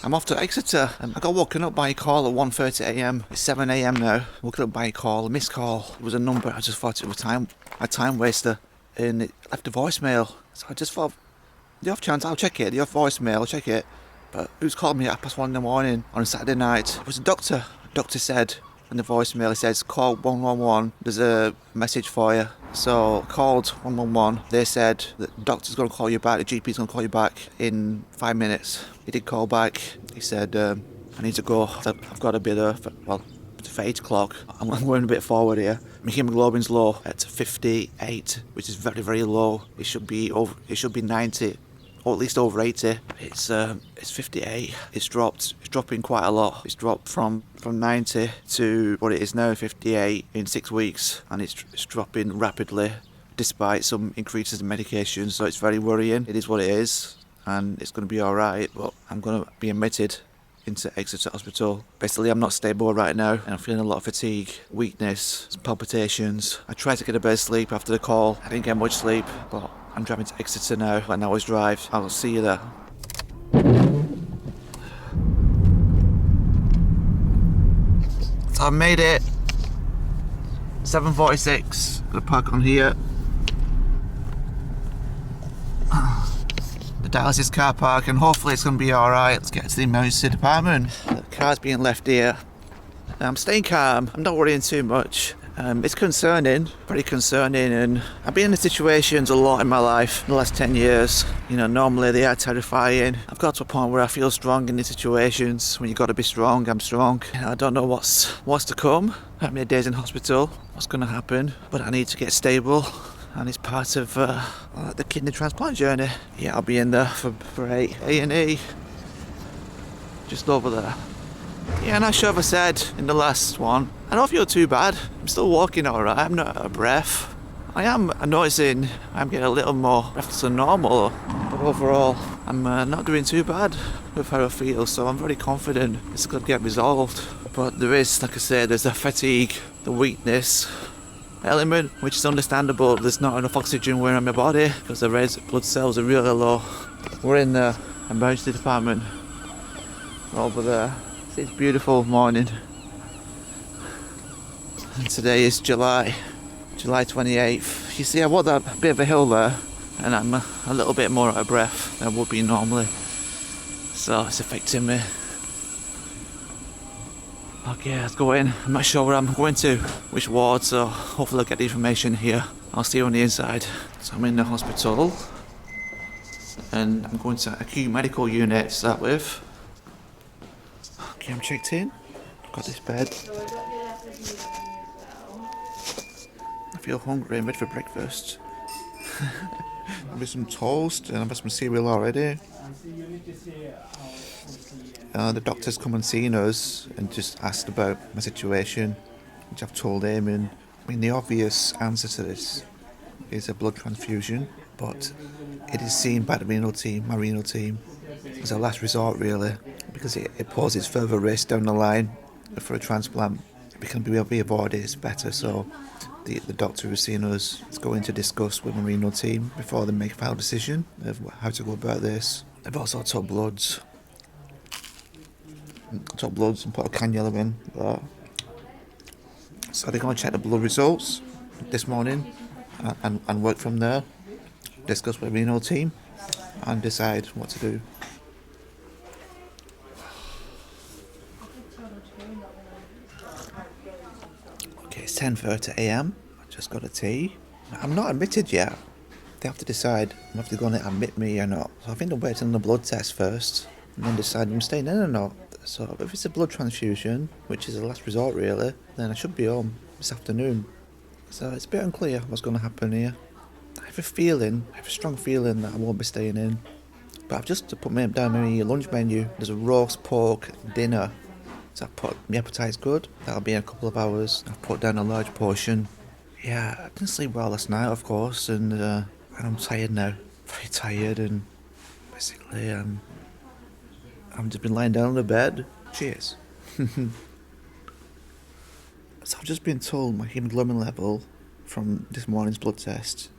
I'm off to Exeter. I got woken up by a call at 1:30am. It's 7am now. Woken up by a call, a missed call. It was a number. I just thought it was a time waster, and it left a voicemail. So I just thought, the off chance, I'll check it. The off voicemail, I'll check it. But who's called me at 1:30 in the morning on a Saturday night? It was a doctor. The doctor said in the voicemail, he says, call 111. There's a message for you. So I called 111. They said that the doctor's going to call you back. The GP's going to call you back in 5 minutes. He did call back. He said, I need to go. I've got to be there for 8 o'clock. I'm going a bit forward here. My haemoglobin's low at 58, which is very, very low. It should be 90. Or at least over 80. It's 58. It's dropping quite a lot. It's dropped from 90 to what it is now, 58 in 6 weeks, and it's dropping rapidly despite some increases in medication. So it's very worrying. It is what it is, and it's going to be all right. But I'm going to be admitted into Exeter Hospital. Basically, I'm not stable right now, and I'm feeling a lot of fatigue, weakness, some palpitations. I tried to get a bit of sleep after the call. I didn't get much sleep, but I'm driving to Exeter now, an hour's drive. I'll see you there. So I've made it. 7:46. Gonna park on here. The dialysis car park, and hopefully it's gonna be alright. Let's get to the emergency department. The car's being left here. I'm staying calm. I'm not worrying too much. It's concerning, pretty concerning, and I've been in situations a lot in my life in the last 10 years. You know, normally they are terrifying. I've got to a point where I feel strong in these situations. When you got to be strong, I'm strong. I don't know what's to come. How many days in hospital? What's going to happen? But I need to get stable, and it's part of the kidney transplant journey. Yeah, I'll be in there for A&E, just over there. Yeah, and I should have said in the last one, I don't feel too bad. I'm still walking alright, I'm not out of breath. I am noticing I'm getting a little more breathless than normal, but overall I'm not doing too bad with how I feel, so I'm very confident it's going to get resolved. But there is, like I said, there's the fatigue, the weakness element, which is understandable. There's not enough oxygen wearing on my body because the red blood cells are really low. We're in the emergency department over there. It's a beautiful morning, and today is July 28th. You see, I walked that bit of a hill there, and I'm a little bit more out of breath than I would be normally, so it's affecting me. Okay, let's go in. I'm not sure where I'm going to, which ward, so hopefully I'll get the information here. I'll see you on the inside. So I'm in the hospital, and I'm going to acute medical unit to start with. Okay, I'm checked in. I've got this bed. I feel hungry. I'm ready for breakfast. I've had some toast and I've had some cereal already. The doctor's come and seen us and just asked about my situation, which I've told him. And I mean, the obvious answer to this is a blood transfusion, but it is seen by the renal team, my renal team, as a last resort, really, because it poses further risk down the line for a transplant. It can be avoided, it's better. So the doctor who's seen us is going to discuss with the renal team before they make a final decision of how to go about this. They've also took bloods and put a cannula in there. So they're going to check the blood results this morning and work from there, discuss with the renal team and decide what to do. Okay, it's 10:30am. I just got a tea. I'm not admitted yet. They have to decide if they're going to admit me or not. So I think they're waiting on the blood test first and then decide if I'm staying in or not. So if it's a blood transfusion, which is a last resort really, then I should be home this afternoon. So it's a bit unclear what's going to happen here. I have a strong feeling that I won't be staying in. But I've just put down my lunch menu. There's a roast pork dinner. So I've put, my appetite's good. That'll be in a couple of hours. I've put down a large portion. Yeah, I didn't sleep well last night, of course, and I'm tired now. Very tired, and basically I've just been lying down on the bed. Cheers. So I've just been told my haemoglobin level from this morning's blood test,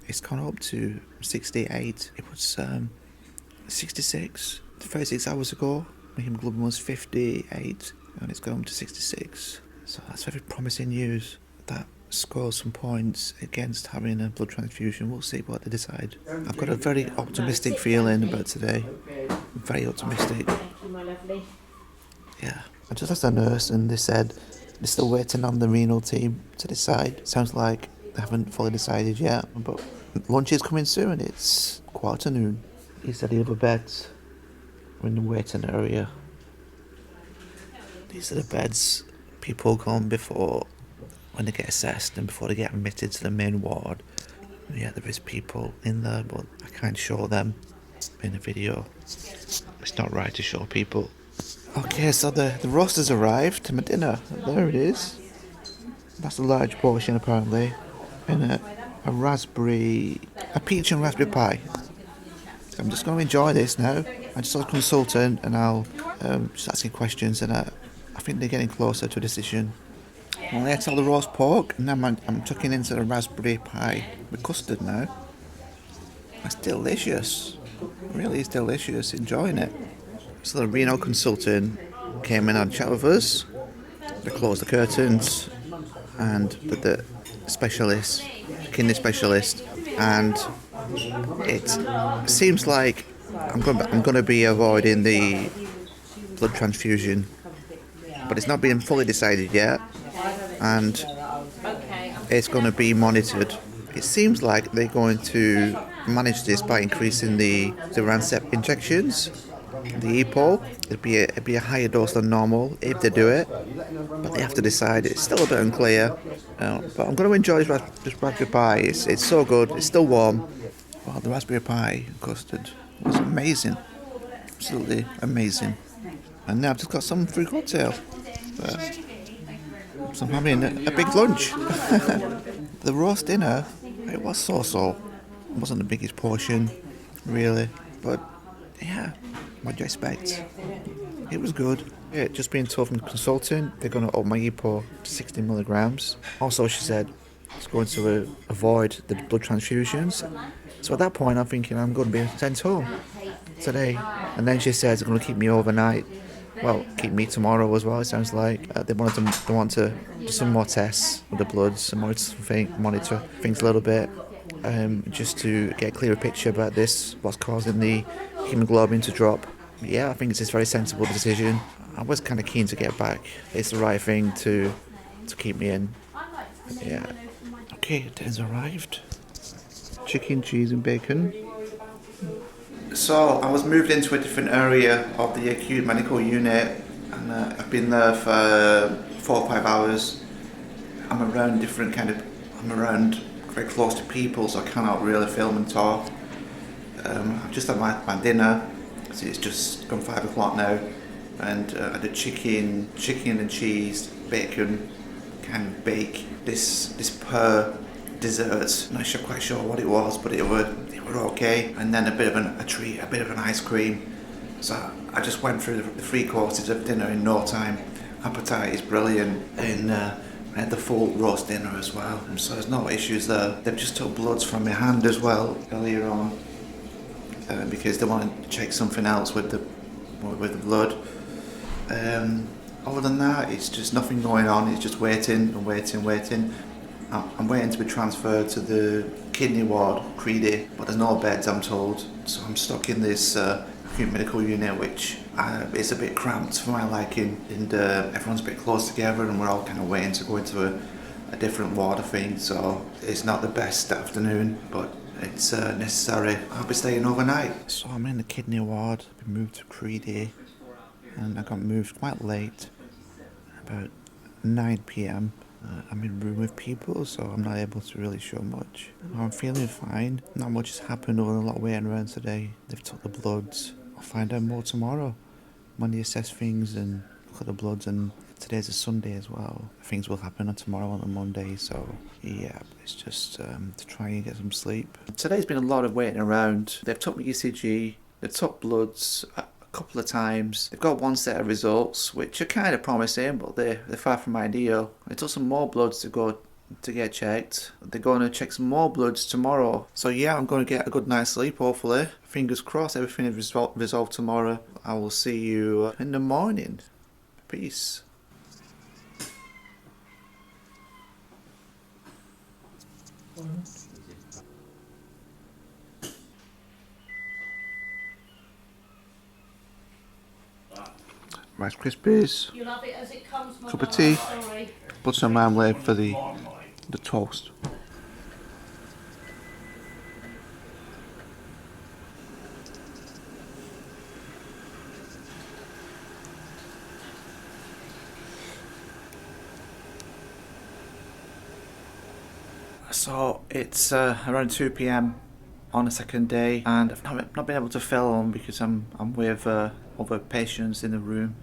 it's gone up to 68. It was 66 36 hours ago, my haemoglobin was 58 and it's gone to 66. So that's very promising news. That scores some points against having a blood transfusion. We'll see what they decide. I've got a very optimistic feeling about today. Very optimistic. Thank you, my lovely. Yeah. I just asked a nurse and they said they're still waiting on the renal team to decide. Sounds like they haven't fully decided yet, but lunch is coming soon. It's 12:15. He said the other beds are in the waiting area. These are the beds people come before when they get assessed and before they get admitted to the main ward. Yeah, there is people in there, but I can't show them in a video. It's not right to show people. Okay, so the roast has arrived to my dinner. There it is. That's a large portion apparently. And a peach and raspberry pie. So I'm just going to enjoy this now. I just saw a consultant and I'll just asking questions and I think they're getting closer to a decision. Well, that's all the roast pork, and now I'm tucking into the raspberry pie with custard now. It's delicious. It really is delicious. Enjoying it. So the renal consultant came in and chat with us. They closed the curtains, and the specialist, kidney specialist, and it seems like I'm going to be avoiding the blood transfusion, but it's not been fully decided yet. And it's going to be monitored. It seems like they're going to manage this by increasing the Rancep injections, the EPO. It'd be a higher dose than normal if they do it, but they have to decide. It's still a bit unclear. But I'm going to enjoy this raspberry pie. It's so good. It's still warm. Well, the raspberry pie custard was amazing, absolutely amazing. And now I've just got some fruit cocktail. So I'm having a big lunch. The roast dinner, it was so-so. It wasn't the biggest portion, really. But, yeah, what do you expect? It was good. Yeah, just being told from the consultant, they're going to up my EPO to 60 milligrams. Also, she said it's going to avoid the blood transfusions. So at that point, I'm thinking I'm going to be sent home today. And then she says they're going to keep me overnight. Well, keep me tomorrow as well, it sounds like. They want to do some more tests with the bloods and monitor things a little bit, just to get a clearer picture about this, what's causing the haemoglobin to drop. Yeah, I think it's a very sensible decision. I was kind of keen to get back. It's the right thing to keep me in. Yeah. Okay, dinner's arrived. Chicken, cheese and bacon. So I was moved into a different area of the acute medical unit, and I've been there for 4 or 5 hours. I'm around very close to people, so I cannot really film and talk. I've just had my dinner, so it's just gone 5 o'clock now, and I had a chicken and cheese, bacon, kind of bake this per dessert. I'm not quite sure what it was, but it were okay. And then a bit of a treat, a bit of an ice cream. So I just went through the 3 courses of dinner in no time. Appetite is brilliant, and I had the full roast dinner as well. And so there's no issues there. They've just took bloods from my hand as well earlier on, because they want to check something else with the blood. Other than that, it's just nothing going on. It's just waiting and waiting. I'm waiting to be transferred to the kidney ward, Creedy, but there's no beds, I'm told. So I'm stuck in this acute medical unit, which is a bit cramped for my liking, and everyone's a bit close together, and we're all kind of waiting to go into a different ward, I think. So it's not the best afternoon, but it's necessary. I'll be staying overnight. So I'm in the kidney ward. I've been moved to Creedy, and I got moved quite late, about 9 p.m. I'm in a room with people, so I'm not able to really show much. I'm feeling fine. Not much has happened other than a lot of waiting around today. They've took the bloods. I'll find out more tomorrow when they assess things and look at the bloods, and today's a Sunday as well. Things will happen on tomorrow on a Monday, so yeah, it's just to try and get some sleep. Today's been a lot of waiting around. They've took my ECG, they've took bloods a couple of times. They've got one set of results which are kind of promising, but they're far from ideal. They took some more bloods to go to get checked. They're going to check some more bloods tomorrow. So yeah, I'm going to get a good night's sleep, hopefully. Fingers crossed everything is resolved tomorrow. I will see you in the morning. Peace. Rice Krispies. You'll have it as it comes, Cup of tea. Put some marmalade for the toast. So it's around 2 p.m. on the second day, and I've not been able to film because I'm with other patients in the room.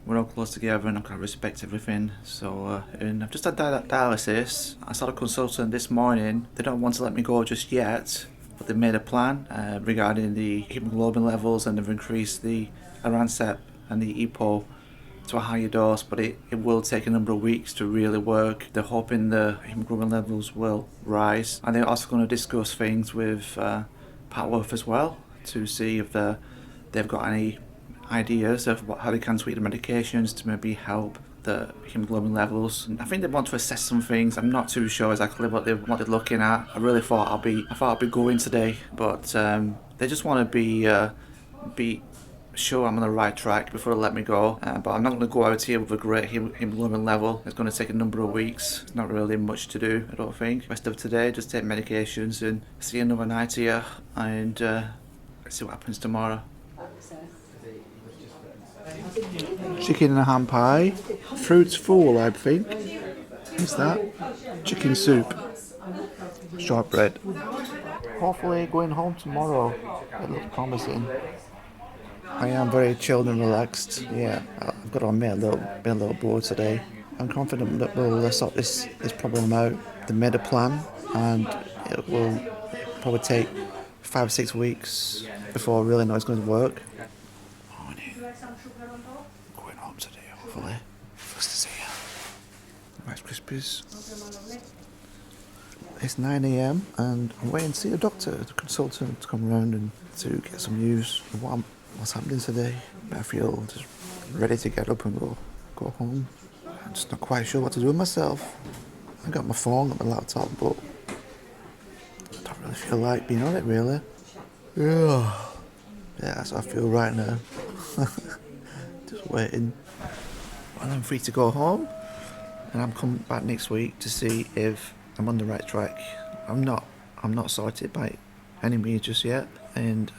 We're all close together and I've got to respect everything. So and I've just had dialysis. I saw a consultant this morning. They don't want to let me go just yet, but they've made a plan regarding the haemoglobin levels, and they've increased the Aransep and the EPO to a higher dose, but it will take a number of weeks to really work. They're hoping the hemoglobin levels will rise, and they're also going to discuss things with Patworth as well to see if they've got any ideas of how they can tweak the medications to maybe help the hemoglobin levels. And I think they want to assess some things. I'm not too sure exactly what they're looking at. I really thought I'd be going today, but they just want to be sure I'm on the right track before they let me go. But I'm not going to go out here with a great hemoglobin level. It's going to take a number of weeks. It's not really much to do, I don't think. Rest of today, just take medications and see another night here, and see what happens tomorrow. Chicken and a ham pie. Fruits full, I think. What's that? Chicken soup. Shortbread. Hopefully going home tomorrow. It looks promising. I am very chilled and relaxed. Yeah, I've got on me been a little bored today. I'm confident that we'll sort this problem out. They made a plan, and it will probably take 5 or 6 weeks before I really know it's going to work. Morning. Going home today, hopefully. First to see you. Rice Krispies. It's 9 a.m. and I'm waiting to see a doctor, the consultant, to come around and to get some news of what's happening today. I feel just ready to get up and go home. I'm just not quite sure what to do with myself. I got my phone, got my laptop, but I don't really feel like being on it, really. Yeah, that's how I feel right now. Just waiting. Well, I'm free to go home, and I'm coming back next week to see if I'm on the right track. I'm not sorted by any means just yet, and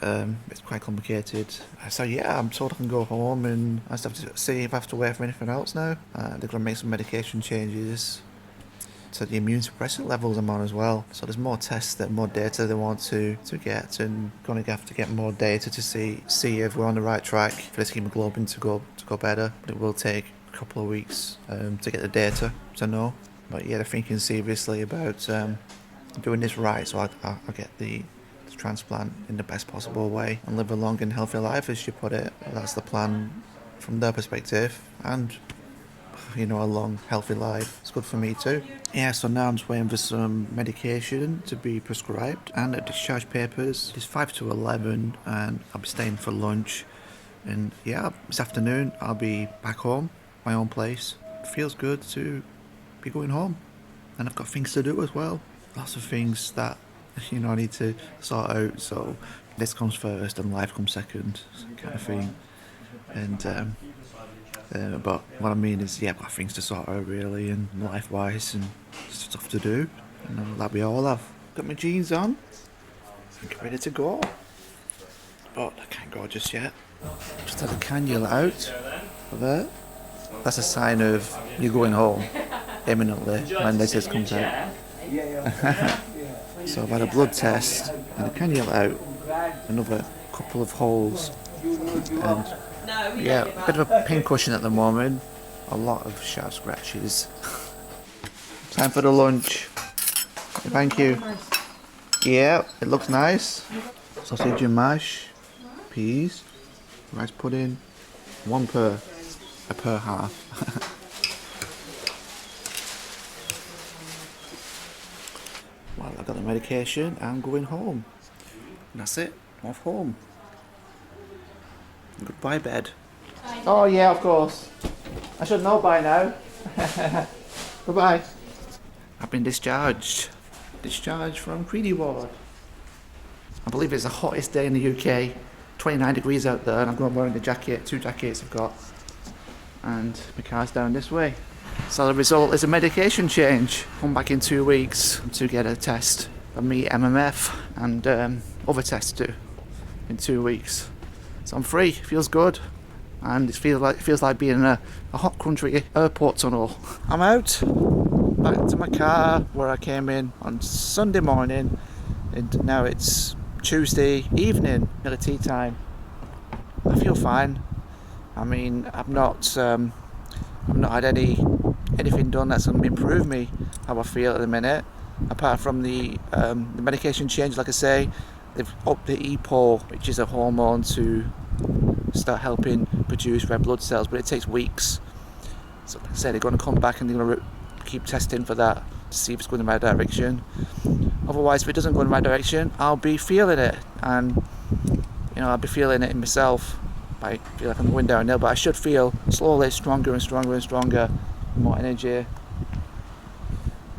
it's quite complicated. So yeah, I'm told I can go home, and I just have to see if I have to wait for anything else now. They're going to make some medication changes to the immune suppressant levels I'm on as well. So there's more tests, more data they want to get, and going to have to get more data to see if we're on the right track for this hemoglobin to go better. But it will take a couple of weeks to get the data to know. But yeah, they're thinking seriously about doing this right, so I'll get the transplant in the best possible way and live a long and healthy life, as you put it. That's the plan from their perspective, and a long healthy life. It's good for me too. Yeah, so now I'm just waiting for some medication to be prescribed and discharge papers. It's 5 to 11 and I'll be staying for lunch, and yeah, this afternoon I'll be back home, my own place. It feels good to be going home, and I've got things to do as well. Lots of things that I need to sort out, so this comes first and life comes second, kind of thing. And but what I mean is, yeah, I've got things to sort out really, and life-wise, and stuff to do, and like we all have. Got my jeans on, and get ready to go, but I can't go just yet. Just had a cannula out there. That's a sign of you going home imminently when this comes out. So I've had a blood test and a cannula out, another couple of holes, and yeah, a bit of a pincushion at the moment, a lot of sharp scratches. Time for the lunch. Thank you. Yeah, it looks nice. Sausage and mash, peas, rice pudding, a per half. Well, I got the medication. I'm going home. And that's it. I'm off home. Goodbye, bed. Oh yeah, of course. I should know by now. Bye-bye. I've been discharged. Discharged from Creedy Ward. I believe it's the hottest day in the UK. 29 degrees out there, and I'm wearing a jacket. 2 jackets I've got. And my car's down this way. So the result is a medication change. Come back in 2 weeks to get a test of me MMF and other tests too in 2 weeks. So I'm free. Feels good. And it feels like being in a hot country airport tunnel. I'm out, back to my car where I came in on Sunday morning, and now it's Tuesday evening, nearly tea time. I feel fine. I mean, I've not had anything done that's going to improve me how I feel at the minute. Apart from the medication change, like I say, they've upped the EPO, which is a hormone to start helping produce red blood cells, but it takes weeks. So like I said, they're going to come back and they're going to keep testing for that to see if it's going in the right direction. Otherwise, if it doesn't go in the right direction, I'll be feeling it, and I'll be feeling it in myself. I feel like I'm going downhill, but I should feel slowly stronger and stronger and stronger, more energy.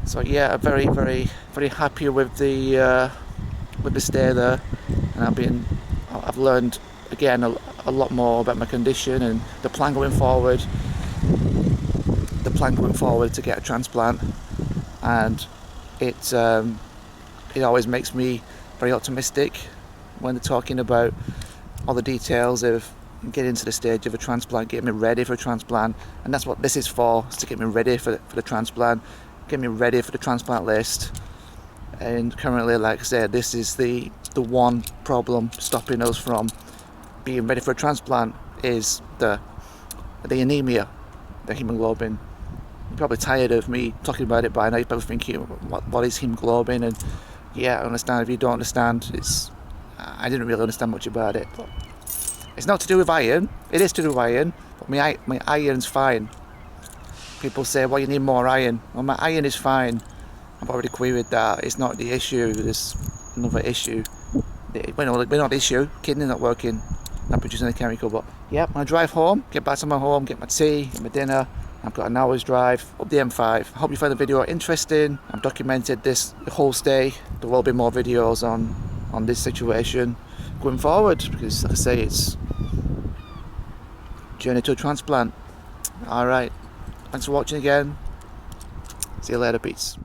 So yeah, I'm very, very, very happy with the stay there, and I've learned again a lot more about my condition and the plan going forward. The plan going forward to get a transplant, and it always makes me very optimistic when they're talking about all the details of getting to the stage of a transplant, getting me ready for a transplant, and that's what this is for, is to get me ready for the transplant, get me ready for the transplant list. And currently, like I said, this is the one problem stopping us from being ready for a transplant is the anemia, the haemoglobin. You're probably tired of me talking about it by now. You're probably thinking, what is haemoglobin? And yeah, I understand. If you don't understand, I didn't really understand much about it. But it's not to do with iron. It is to do with iron, but my iron's fine. People say, well, you need more iron. Well, my iron is fine. I've already queried that. It's not the issue. There's another issue. We're not the issue. Kidney's not working, not producing the chemical. But yeah, when I drive home, get back to my home, get my tea, get my dinner. I've got an hour's drive up the M5. I hope you find the video interesting. I've documented this the whole stay. There will be more videos on this situation going forward, because like I say, it's journey to a transplant. Alright, thanks for watching again. See you later, peace.